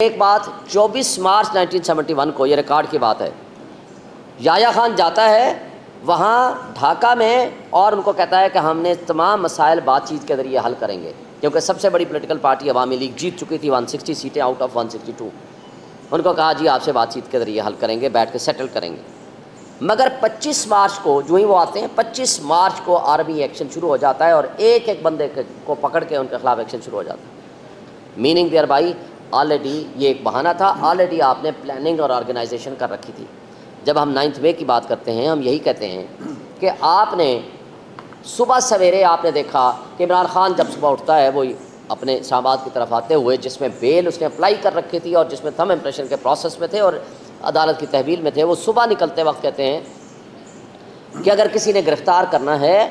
ایک بات 24 مارچ 1971 کو، یہ ریکارڈ کی بات ہے، یحییٰ خان جاتا ہے وہاں ڈھاکہ میں اور ان کو کہتا ہے کہ ہم نے تمام مسائل بات چیت کے ذریعے حل کریں گے، کیونکہ سب سے بڑی پولیٹیکل پارٹی عوامی لیگ جیت چکی تھی 160 سیٹیں آؤٹ آف 162۔ ان کو کہا جی آپ سے بات چیت کے ذریعے حل کریں گے، بیٹھ کے سیٹل کریں گے۔ مگر 25 مارچ کو جو ہی وہ آتے ہیں، 25 مارچ کو آرمی ایکشن شروع ہو جاتا ہے اور ایک ایک بندے کو پکڑ کے ان کے خلاف ایکشن شروع ہو جاتا ہے۔ میننگ دیئر بائی آلریڈی یہ ایک بہانہ تھا، آلریڈی آپ نے پلاننگ اور آرگنائزیشن کر رکھی تھی۔ جب ہم 9 مئی کی بات کرتے ہیں، ہم یہی کہتے ہیں کہ آپ نے صبح سویرے آپ نے دیکھا کہ عمران خان جب صبح اٹھتا ہے وہ اپنے اسلام آباد کی طرف آتے ہوئے، جس میں بیل اس نے اپلائی کر رکھی تھی اور جس میں تھم امپریشن کے پروسیس میں تھے اور عدالت کی تحویل میں تھے، وہ صبح نکلتے وقت کہتے ہیں کہ اگر کسی نے گرفتار کرنا ہے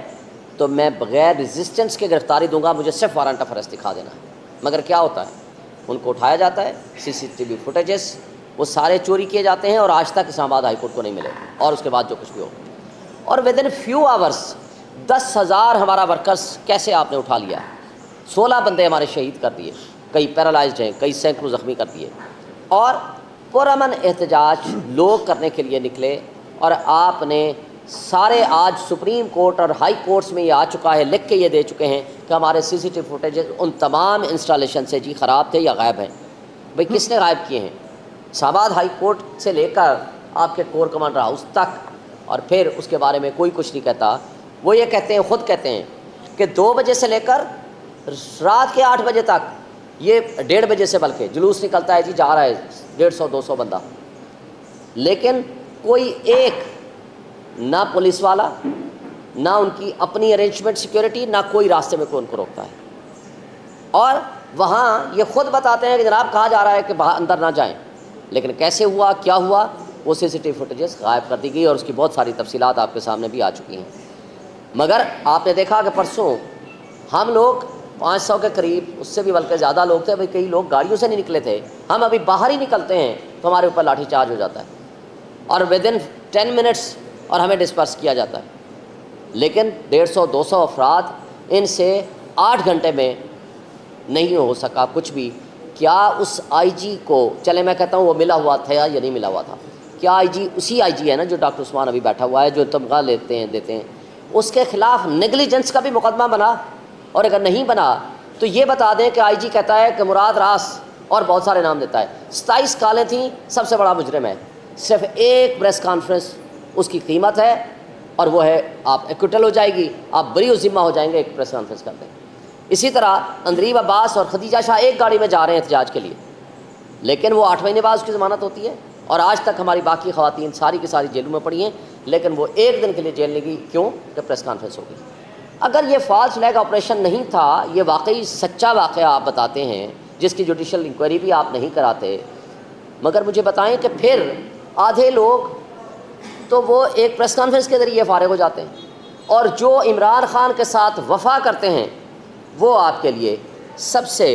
تو میں بغیر ریزسٹنس کے گرفتاری دوں گا، مجھے صرف وارنٹ آف ارسٹ دکھا دینا۔ مگر کیا ہوتا ہے، ان کو اٹھایا جاتا ہے، CCTV فوٹیجز وہ سارے چوری کیے جاتے ہیں اور آج تک اسلام آباد ہائی کورٹ کو نہیں ملے، اور اس کے بعد جو کچھ بھی ہو، اور ود ان فیو آورس 10,000 ہمارا ورکرس کیسے آپ نے اٹھا لیا، 16 بندے ہمارے شہید کر دیے، کئی پیرالائزڈ ہیں، کئی سینکڑوں زخمی کر دیے، اور پرامن احتجاج لوگ کرنے کے لیے نکلے۔ اور آپ نے سارے آج سپریم کورٹ اور ہائی کورٹس میں یہ آ چکا ہے، لکھ کے یہ دے چکے ہیں کہ ہمارے CCTV فوٹیجز ان تمام انسٹالیشن سے جی خراب تھے یا غائب ہیں۔ بھئی کس نے غائب کیے ہیں؟ اسلام آباد ہائی کورٹ سے لے کر آپ کے کور کمانڈر ہاؤس تک، اور پھر اس کے بارے میں کوئی کچھ نہیں کہتا۔ وہ یہ کہتے ہیں، خود کہتے ہیں کہ 2 بجے سے لے کر رات کے 8 بجے تک، یہ 1:30 بجے سے بلکہ جلوس نکلتا ہے، جی جا رہا ہے 150-200 بندہ، لیکن کوئی ایک نہ پولیس والا، نہ ان کی اپنی ارینجمنٹ سیکیورٹی، نہ کوئی راستے میں کوئی ان کو روکتا ہے۔ اور وہاں یہ خود بتاتے ہیں کہ جناب کہا جا رہا ہے کہ اندر نہ جائیں، لیکن کیسے ہوا، کیا ہوا، وہ CCTV فوٹیجز غائب کر دی گئی اور اس کی بہت ساری تفصیلات آپ کے سامنے بھی آ چکی ہیں۔ مگر آپ نے دیکھا کہ پرسوں ہم لوگ 500 کے قریب، اس سے بھی بلکہ زیادہ لوگ تھے، بھئی کئی لوگ گاڑیوں سے نہیں نکلے تھے، ہم ابھی باہر ہی نکلتے ہیں تو ہمارے اوپر لاٹھی چارج ہو جاتا ہے اور ودن 10 منٹس اور ہمیں ڈسپرس کیا جاتا ہے۔ لیکن 150-200 افراد، ان سے 8 گھنٹے میں نہیں ہو سکا کچھ بھی۔ کیا اس IG کو، چلے میں کہتا ہوں وہ ملا ہوا تھا یا نہیں ملا ہوا تھا، کیا IG اسی IG ہے نا جو ڈاکٹر عثمان ابھی بیٹھا ہوا ہے، جو تنخواہ دیتے ہیں، اس کے خلاف نیگلیجنس کا بھی مقدمہ بنا؟ اور اگر نہیں بنا تو یہ بتا دیں کہ IG کہتا ہے کہ مراد راس، اور بہت سارے نام دیتا ہے، 27 کالیں تھیں، سب سے بڑا مجرم ہے، صرف ایک پریس کانفرنس اس کی قیمت ہے، اور وہ ہے آپ ایکوٹل ہو جائے گی، آپ بری و ذمہ ہو جائیں گے ایک پریس کانفرنس کرتے ہیں۔ اسی طرح اندریب عباس اور خدیجہ شاہ ایک گاڑی میں جا رہے ہیں احتجاج کے لیے، لیکن وہ 8 مہینے بعد اس کی ضمانت ہوتی ہے، اور آج تک ہماری باقی خواتین ساری کی ساری جیلوں میں پڑی ہیں، لیکن وہ ایک دن کے لیے جیل نہیں گئی، کیوں کہ پریس کانفرنس ہوگی۔ اگر یہ فالس فلیگ آپریشن نہیں تھا، یہ واقعی سچا واقعہ آپ بتاتے ہیں جس کی جوڈیشل انکوائری بھی آپ نہیں کراتے، مگر مجھے بتائیں کہ پھر آدھے لوگ تو وہ ایک پریس کانفرنس کے ذریعے فارغ ہو جاتے ہیں، اور جو عمران خان کے ساتھ وفا کرتے ہیں وہ آپ کے لیے سب سے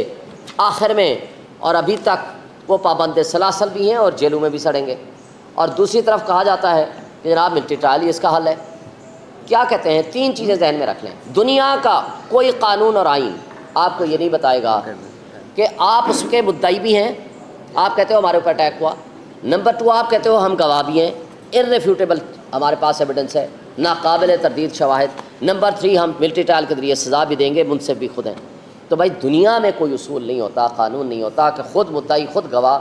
آخر میں، اور ابھی تک وہ پابند سلاسل بھی ہیں اور جیلوں میں بھی سڑیں گے۔ اور دوسری طرف کہا جاتا ہے کہ جناب ملٹری ٹرائل ہی اس کا حل ہے۔ کیا کہتے ہیں؟ 3 چیزیں ذہن میں رکھ لیں، دنیا کا کوئی قانون اور آئین آپ کو یہ نہیں بتائے گا کہ آپ اس کے مدعی بھی ہیں، آپ کہتے ہو ہمارے اوپر اٹیک ہوا، نمبر 2 آپ کہتے ہو ہم گواہ بھی ہیں، irrefutable ہمارے پاس ایویڈنس ہے، ناقابل تردید شواہد، نمبر 3 ہم ملٹری ٹرائل کے ذریعے سزا بھی دیں گے، منصف بھی خود ہیں۔ تو بھائی دنیا میں کوئی اصول نہیں ہوتا، قانون نہیں ہوتا کہ خود مدعی، خود گواہ،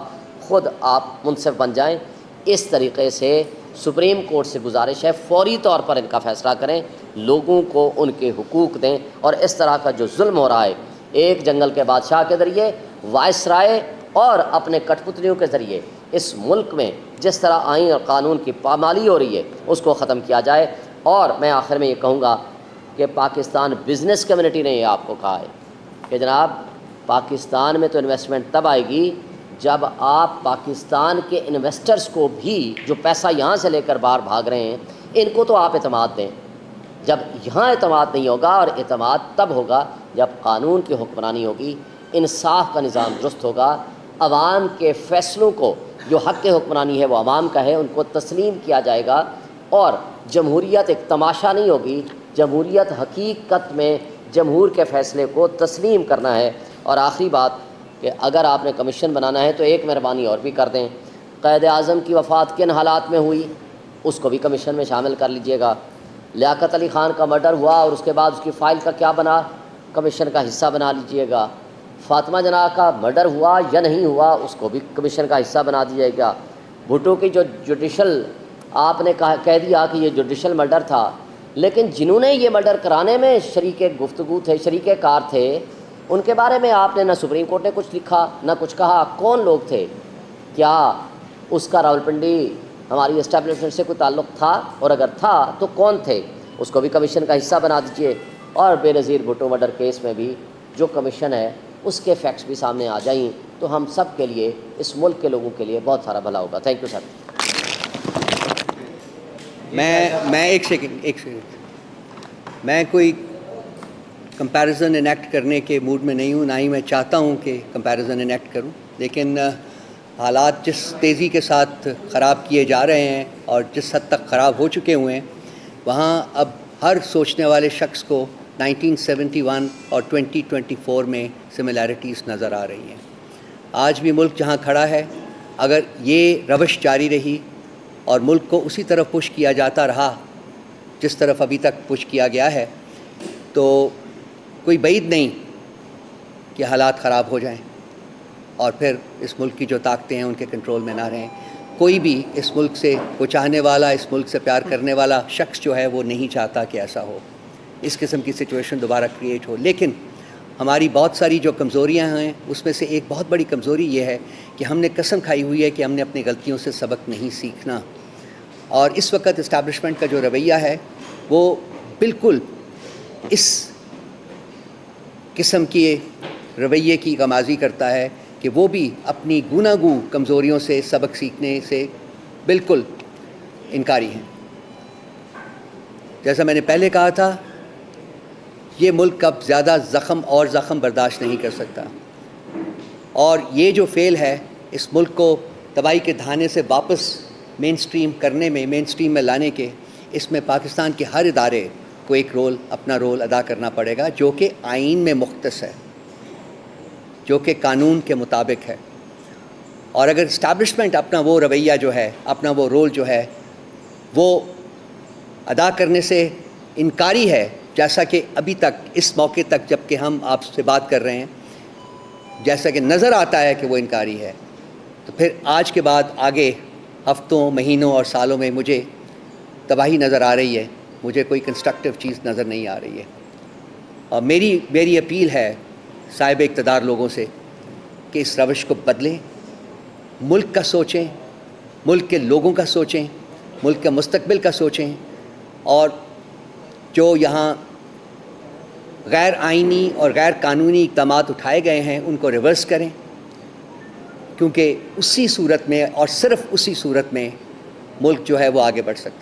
خود آپ منصف بن جائیں۔ اس طریقے سے سپریم کورٹ سے گزارش ہے فوری طور پر ان کا فیصلہ کریں، لوگوں کو ان کے حقوق دیں، اور اس طرح کا جو ظلم ہو رہا ہے ایک جنگل کے بادشاہ کے ذریعے، وائسرائے اور اپنے کٹ پتلیوں کے ذریعے، اس ملک میں جس طرح آئین اور قانون کی پامالی ہو رہی ہے اس کو ختم کیا جائے۔ اور میں آخر میں یہ کہوں گا کہ پاکستان بزنس کمیونٹی نے یہ آپ کو کہا ہے کہ جناب پاکستان میں تو انویسٹمنٹ تب آئے گی جب آپ پاکستان کے انویسٹرز کو بھی، جو پیسہ یہاں سے لے کر باہر بھاگ رہے ہیں، ان کو تو آپ اعتماد دیں۔ جب یہاں اعتماد نہیں ہوگا، اور اعتماد تب ہوگا جب قانون کی حکمرانی ہوگی، انصاف کا نظام درست ہوگا، عوام کے فیصلوں کو، جو حق حکمرانی ہے وہ عوام کا ہے، ان کو تسلیم کیا جائے گا، اور جمہوریت ایک تماشا نہیں ہوگی، جمہوریت حقیقت میں جمہور کے فیصلے کو تسلیم کرنا ہے۔ اور آخری بات کہ اگر آپ نے کمیشن بنانا ہے تو ایک مہربانی اور بھی کر دیں، قائد اعظم کی وفات کن حالات میں ہوئی اس کو بھی کمیشن میں شامل کر لیجئے گا، لیاقت علی خان کا مرڈر ہوا اور اس کے بعد اس کی فائل کا کیا بنا، کمیشن کا حصہ بنا لیجئے گا، فاطمہ جناح کا مرڈر ہوا یا نہیں ہوا اس کو بھی کمیشن کا حصہ بنا دیجیے گا، بھٹو کی جو جوڈیشل آپ نے کہہ دیا کہ یہ جوڈیشل مرڈر تھا، لیکن جنہوں نے یہ مرڈر کرانے میں شریک گفتگو تھے، شریک کار تھے، ان کے بارے میں آپ نے نہ سپریم کورٹ نے کچھ لکھا نہ کچھ کہا، کون لوگ تھے، کیا اس کا راولپنڈی ہماری اسٹیبلشمنٹ سے کوئی تعلق تھا، اور اگر تھا تو کون تھے، اس کو بھی کمیشن کا حصہ بنا دیجیے، اور بے نظیر بھٹو مرڈر کیس میں بھی جو کمیشن ہے اس کے فیکٹس بھی سامنے آ جائیں تو ہم سب کے لیے، اس ملک کے لوگوں کے لیے بہت سارا بھلا ہوگا۔ Thank you sir. میں ایک سیکنڈ میں کوئی کمپیریزن انیکٹ کرنے کے موڈ میں نہیں ہوں، نہ ہی میں چاہتا ہوں کہ کمپیریزن انیکٹ کروں، لیکن حالات جس تیزی کے ساتھ خراب کیے جا رہے ہیں اور جس حد تک خراب ہو چکے ہوئے ہیں، وہاں اب ہر سوچنے والے شخص کو 1971 اور 2024 میں سملیرٹیز نظر آ رہی ہیں۔ آج بھی ملک جہاں کھڑا ہے، اگر یہ روش جاری رہی اور ملک کو اسی طرف پش کیا جاتا رہا جس طرف ابھی تک پش کیا گیا ہے، تو کوئی بعید نہیں کہ حالات خراب ہو جائیں اور پھر اس ملک کی جو طاقتیں ہیں ان کے کنٹرول میں نہ رہیں۔ کوئی بھی اس ملک سے وہ چاہنے والا، اس ملک سے پیار کرنے والا شخص جو ہے وہ نہیں چاہتا کہ ایسا ہو، اس قسم کی سچویشن دوبارہ کریٹ ہو۔ لیکن ہماری بہت ساری جو کمزوریاں ہیں اس میں سے ایک بہت بڑی کمزوری یہ ہے کہ ہم نے قسم کھائی ہوئی ہے کہ ہم نے اپنی غلطیوں سے سبق نہیں سیکھنا، اور اس وقت اسٹیبلشمنٹ کا جو رویہ ہے وہ بالکل اس قسم کے رویے کی غمازی کرتا ہے کہ وہ بھی اپنی گوناگو کمزوریوں سے سبق سیکھنے سے بالکل انکاری ہیں۔ جیسا میں نے پہلے کہا تھا، یہ ملک اب زیادہ زخم برداشت نہیں کر سکتا، اور یہ جو فیل ہے اس ملک کو تباہی کے دھانے سے واپس مین سٹریم میں لانے کے، اس میں پاکستان کے ہر ادارے کو ایک اپنا رول ادا کرنا پڑے گا، جو کہ آئین میں مختص ہے، جو کہ قانون کے مطابق ہے۔ اور اگر اسٹیبلشمنٹ اپنا وہ رویہ جو ہے، اپنا وہ رول جو ہے وہ ادا کرنے سے انکاری ہے، جیسا کہ ابھی تک اس موقع تک جب کہ ہم آپ سے بات کر رہے ہیں جیسا کہ نظر آتا ہے کہ وہ انکاری ہے، تو پھر آج کے بعد آگے ہفتوں، مہینوں اور سالوں میں مجھے تباہی نظر آ رہی ہے، مجھے کوئی کنسٹرکٹیو چیز نظر نہیں آ رہی ہے۔ اور میری اپیل ہے صاحب اقتدار لوگوں سے کہ اس روش کو بدلیں، ملک کا سوچیں، ملک کے لوگوں کا سوچیں، ملک کے مستقبل کا سوچیں، اور جو یہاں غیر آئینی اور غیر قانونی اقدامات اٹھائے گئے ہیں ان کو ریورس کریں، کیونکہ اسی صورت میں اور صرف اسی صورت میں ملک جو ہے وہ آگے بڑھ سکتا ہے۔